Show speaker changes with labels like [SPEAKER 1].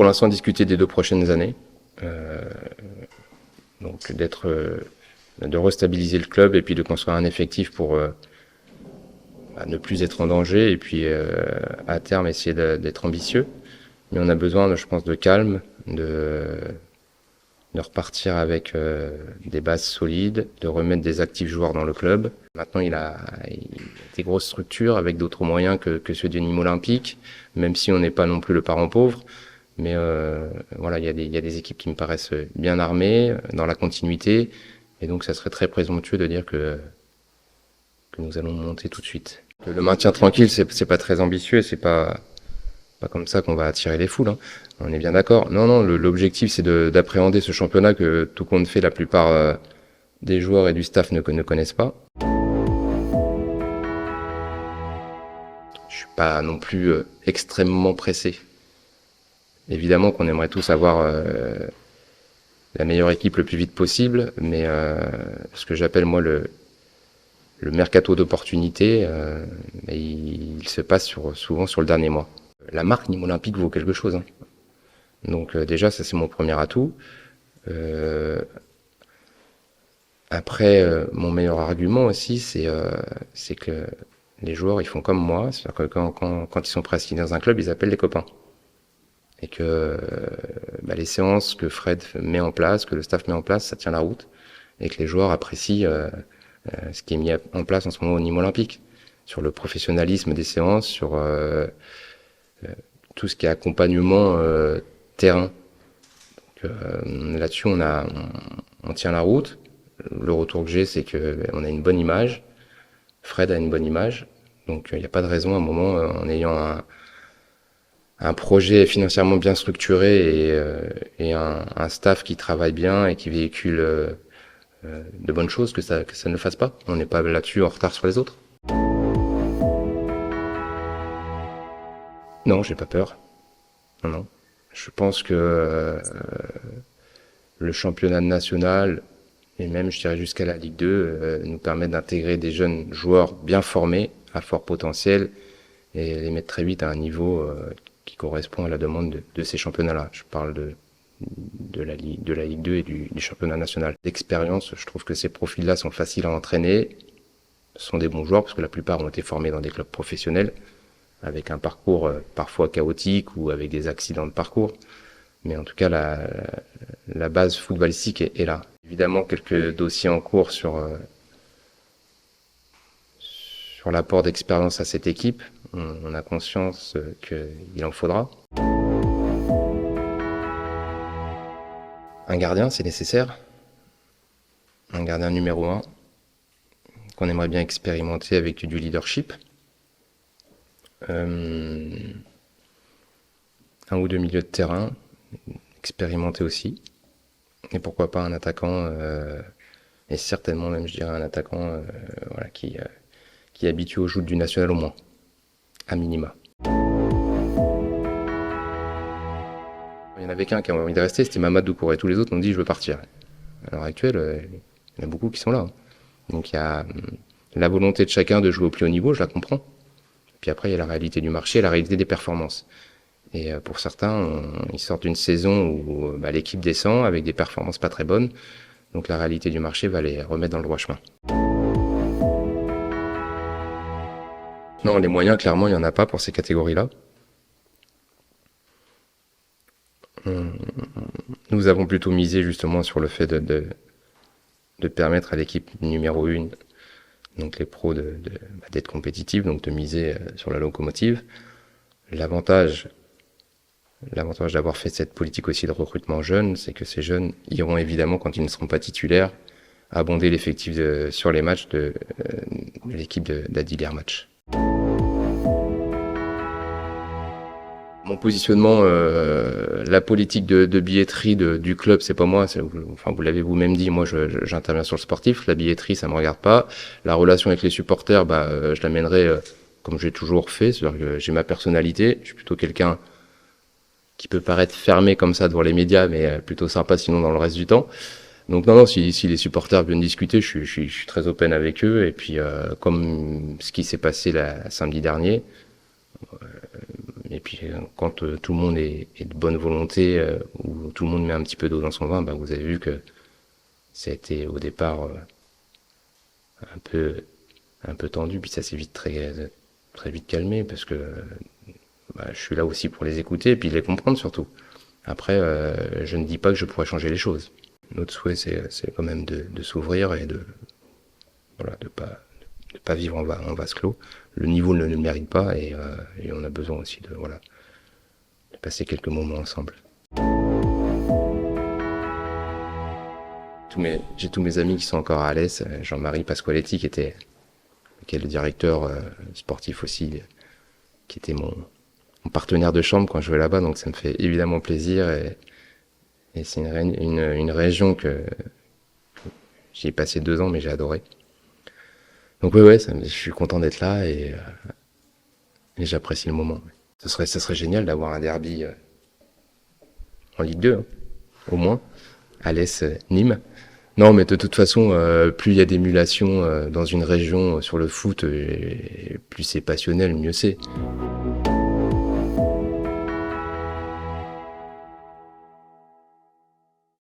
[SPEAKER 1] pour l'instant discuter des 2 prochaines années. Donc de restabiliser le club et puis de construire un effectif pour ne plus être en danger et puis à terme essayer d'être ambitieux. Mais on a besoin, je pense, de calme, de repartir avec des bases solides, de remettre des actifs joueurs dans le club. Maintenant, il a des grosses structures avec d'autres moyens que ceux du Nîmes Olympique, même si on n'est pas non plus le parent pauvre. Mais voilà, il y a des équipes qui me paraissent bien armées, dans la continuité. Et donc, ça serait très présomptueux de dire que nous allons monter tout de suite. Le maintien tranquille, c'est pas très ambitieux, c'est pas comme ça qu'on va attirer les foules, hein. On est bien d'accord. Non, l'objectif c'est d'appréhender ce championnat que tout compte fait la plupart des joueurs et du staff ne connaissent pas. Je suis pas non plus extrêmement pressé. Évidemment qu'on aimerait tous avoir la meilleure équipe le plus vite possible, mais ce que j'appelle moi le mercato d'opportunités, il se passe souvent sur le dernier mois. La marque Nîmes Olympique vaut quelque chose, hein. Donc déjà, ça c'est mon premier atout. Après, mon meilleur argument aussi, c'est que les joueurs, ils font comme moi. C'est-à-dire que quand ils sont prêts à signer dans un club, ils appellent les copains. Et que les séances que Fred met en place, que le staff met en place, ça tient la route. Et que les joueurs apprécient ce qui est mis en place en ce moment au Nîmes Olympique. Sur le professionnalisme des séances, sur tout ce qui est accompagnement terrain. Donc, là-dessus, on tient la route. Le retour que j'ai, c'est qu'on a une bonne image. Fred a une bonne image. Donc, il n'y a pas de raison, à un moment, en ayant un projet financièrement bien structuré et un staff qui travaille bien et qui véhicule de bonnes choses, que ça ne le fasse pas. On n'est pas là-dessus en retard sur les autres. Non, j'ai pas peur. Non. Je pense que le championnat national, et même je dirais jusqu'à la Ligue 2, nous permet d'intégrer des jeunes joueurs bien formés, à fort potentiel, et les mettre très vite à un niveau qui correspond à la demande de ces championnats-là. Je parle de la Ligue 2 et du championnat national. D'expérience, je trouve que ces profils-là sont faciles à entraîner, sont des bons joueurs, parce que la plupart ont été formés dans des clubs professionnels, avec un parcours parfois chaotique ou avec des accidents de parcours. Mais en tout cas, la base footballistique est là. Évidemment, quelques dossiers en cours sur l'apport d'expérience à cette équipe. On a conscience qu'il en faudra. Un gardien, c'est nécessaire. Un gardien numéro 1, qu'on aimerait bien expérimenter avec du leadership. Un ou 2 milieux de terrain, expérimenté aussi. Et pourquoi pas un attaquant, et certainement même je dirais un attaquant qui est habitué au joutes du national au moins, à minima. Il y en avait qu'un qui avait envie de rester, c'était Mamadou Doucouré. Tous les autres ont dit je veux partir. À l'heure actuelle, il y en a beaucoup qui sont là. Donc il y a la volonté de chacun de jouer au plus haut niveau, je la comprends. Puis après, il y a la réalité du marché et la réalité des performances. Et pour certains, ils sortent d'une saison où l'équipe descend avec des performances pas très bonnes. Donc la réalité du marché va les remettre dans le droit chemin. Non, les moyens, clairement, il n'y en a pas pour ces catégories-là. Nous avons plutôt misé justement sur le fait de permettre à l'équipe numéro 1, donc les pros, d'être compétitifs, donc de miser sur la locomotive. L'avantage d'avoir fait cette politique aussi de recrutement jeune, c'est que ces jeunes iront évidemment, quand ils ne seront pas titulaires, abonder l'effectif sur les matchs de l'équipe d'Adil Hermatch. Mon positionnement, la politique de billetterie du club, c'est pas moi. Vous l'avez vous-même dit. Moi, j'interviens sur le sportif. La billetterie, ça me regarde pas. La relation avec les supporters, je l'amènerai comme j'ai toujours fait. C'est-à-dire que j'ai ma personnalité. Je suis plutôt quelqu'un qui peut paraître fermé comme ça devant les médias, mais plutôt sympa sinon dans le reste du temps. Donc non, si les supporters viennent discuter, je suis très open avec eux. Et puis, comme ce qui s'est passé samedi dernier. Et puis quand tout le monde est de bonne volonté, ou tout le monde met un petit peu d'eau dans son vin, bah, vous avez vu que ça a été au départ un peu un peu tendu, puis ça s'est vite très vite calmé parce que bah, je suis là aussi pour les écouter et puis les comprendre surtout. Après, je ne dis pas que je pourrais changer les choses. Notre souhait, c'est quand même de s'ouvrir et voilà, de pas vivre en vase clos. Le niveau ne le mérite pas et on a besoin aussi voilà, de passer quelques moments ensemble. J'ai tous mes amis qui sont encore à Alès. Jean-Marie Pasqualetti qui est le directeur sportif aussi, qui était mon partenaire de chambre quand je jouais là-bas, donc ça me fait évidemment plaisir et c'est une région que j'y ai passé 2 ans mais j'ai adoré. Donc ouais, je suis content d'être là et j'apprécie le moment. Ce serait génial d'avoir un derby en Ligue 2, hein, au moins, Alès, Nîmes. Non, mais de toute façon, plus il y a d'émulation dans une région sur le foot, et plus c'est passionnel, mieux c'est.